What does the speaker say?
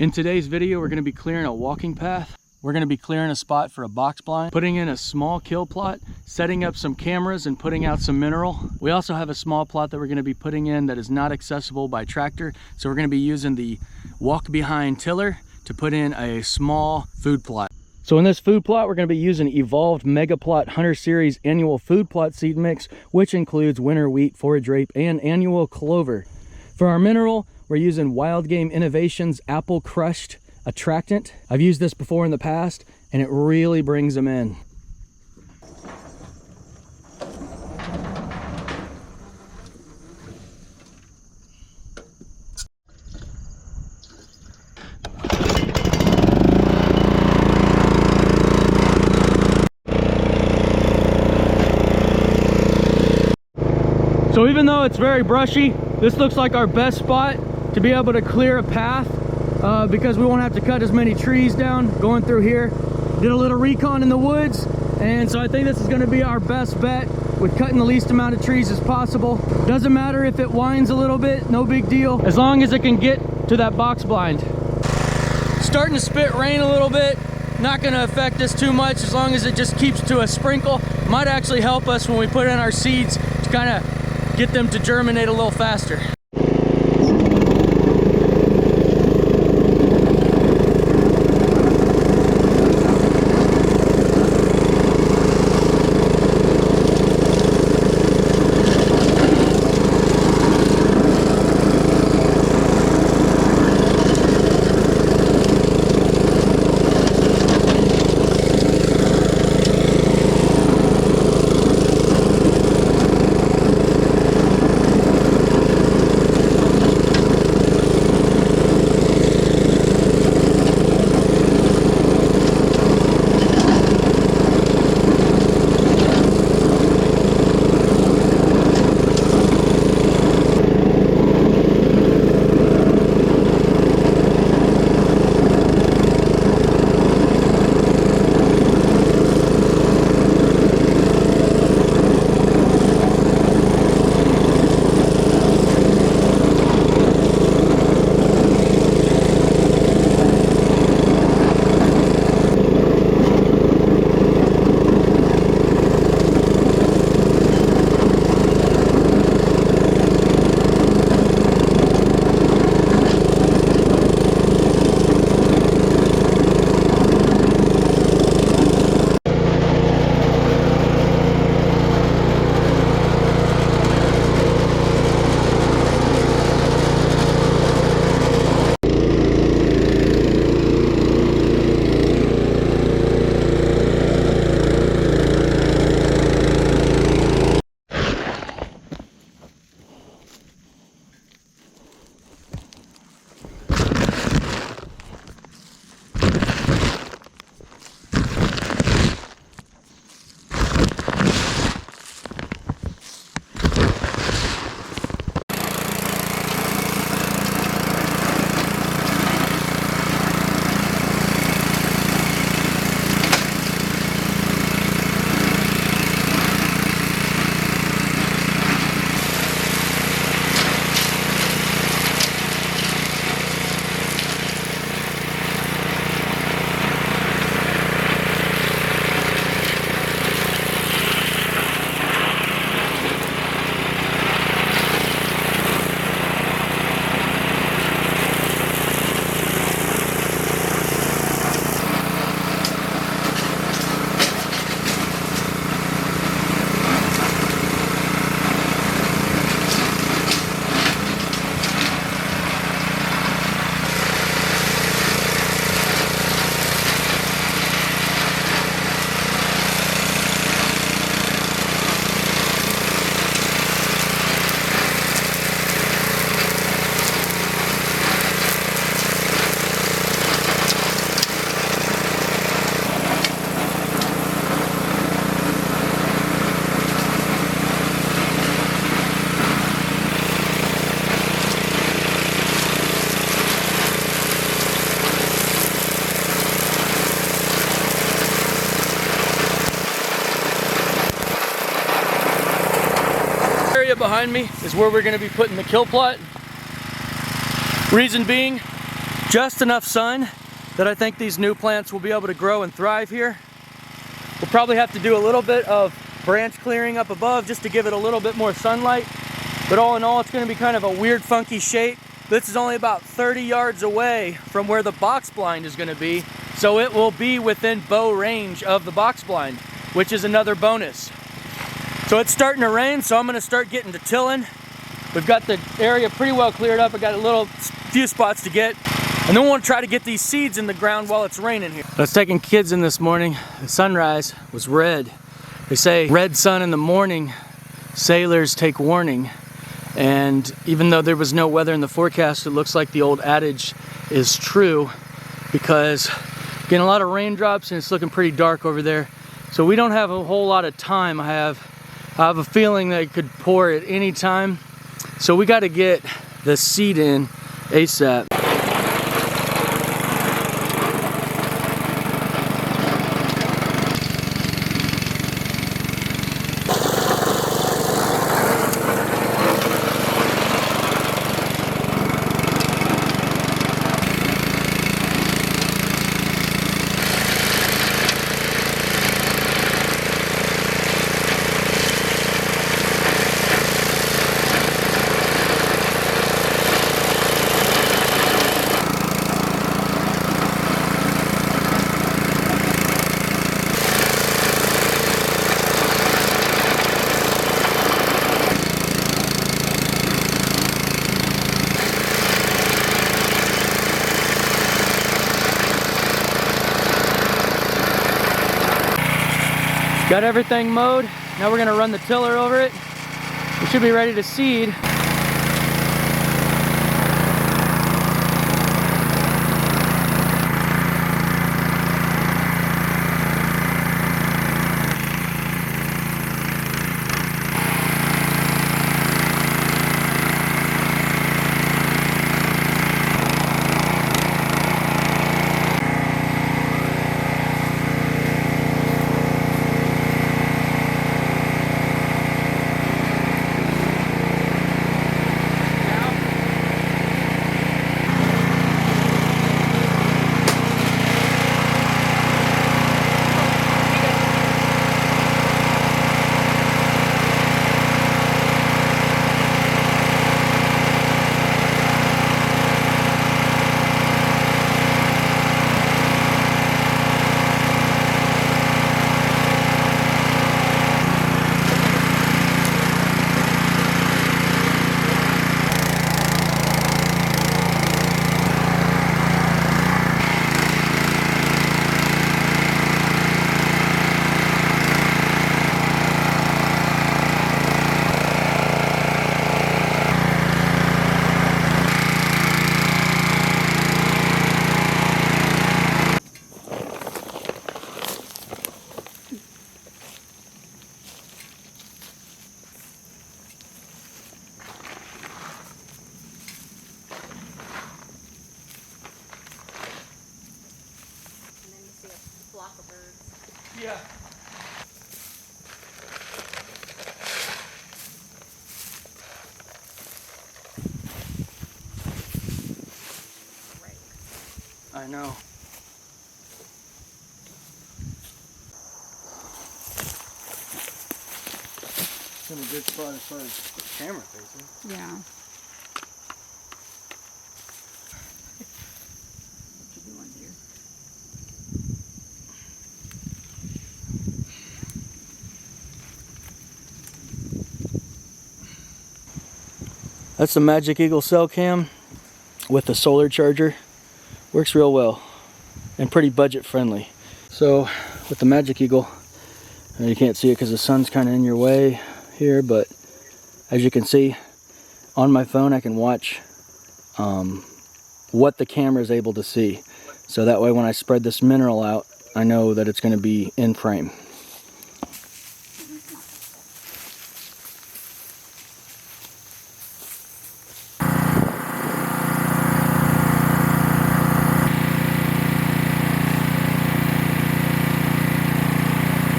In today's video, we're going to be clearing a walking path. We're going to be clearing a spot for a box blind, putting in a small kill plot, setting up some cameras and putting out some mineral. We also have a small plot that we're going to be putting in that is not accessible by tractor. So we're going to be using the walk behind tiller to put in a small food plot. So in this food plot, we're going to be using Evolved Mega Plot Hunter Series Annual Food Plot Seed Mix, which includes winter wheat, forage rape, and annual clover. For our mineral, we're using Wild Game Innovations Apple Crushed Attractant. I've used this before in the past and it really brings them in. So even though it's very brushy, this looks like our best spot to be able to clear a path. Because we won't have to cut as many trees down going through here. Did a little recon in the woods, and so I think this is going to be our best bet with cutting the least amount of trees as possible. Doesn't matter if it winds a little bit, no big deal, as long as it can get to that box blind. Starting to spit rain a little bit, not going to affect us too much as long as it just keeps to a sprinkle. Might actually help us when we put in our seeds to kind of get them to germinate a little faster. behind me is where we're going to be putting the kill plot. Reason being, Just enough sun that I think these new plants will be able to grow and thrive here. We'll probably have to do a little bit of branch clearing up above just to give it a little bit more sunlight. But all in all, it's going to be kind of a weird, funky shape. This is only about 30 yards away from where the box blind is going to be. So it will be within bow range of the box blind, which is another bonus. So it's starting to rain, so I'm going to start getting to tilling. We've got the area pretty well cleared up. I got a few spots to get. And then we want to try to get these seeds in the ground while it's raining here. I was taking kids in this morning. The sunrise was red. They say red sun in the morning, sailors take warning. And even though there was no weather in the forecast, it looks like the old adage is true, because getting a lot of raindrops and it's looking pretty dark over there. So we don't have a whole lot of time. I have a feeling that it could pour at any time. So we got to get the seed in ASAP. Got everything mowed. Now we're gonna run the tiller over it. We should be ready to seed. Flock of birds. Yeah. I know. It's in a good spot as far as camera facing. Yeah. That's the Magic Eagle cell cam with the solar charger. Works real well and pretty budget friendly. So with the Magic Eagle, you can't see it because the sun's kind of in your way here, but as you can see on my phone I can watch what the camera is able to see. So that way when I spread this mineral out, I know that it's going to be in frame.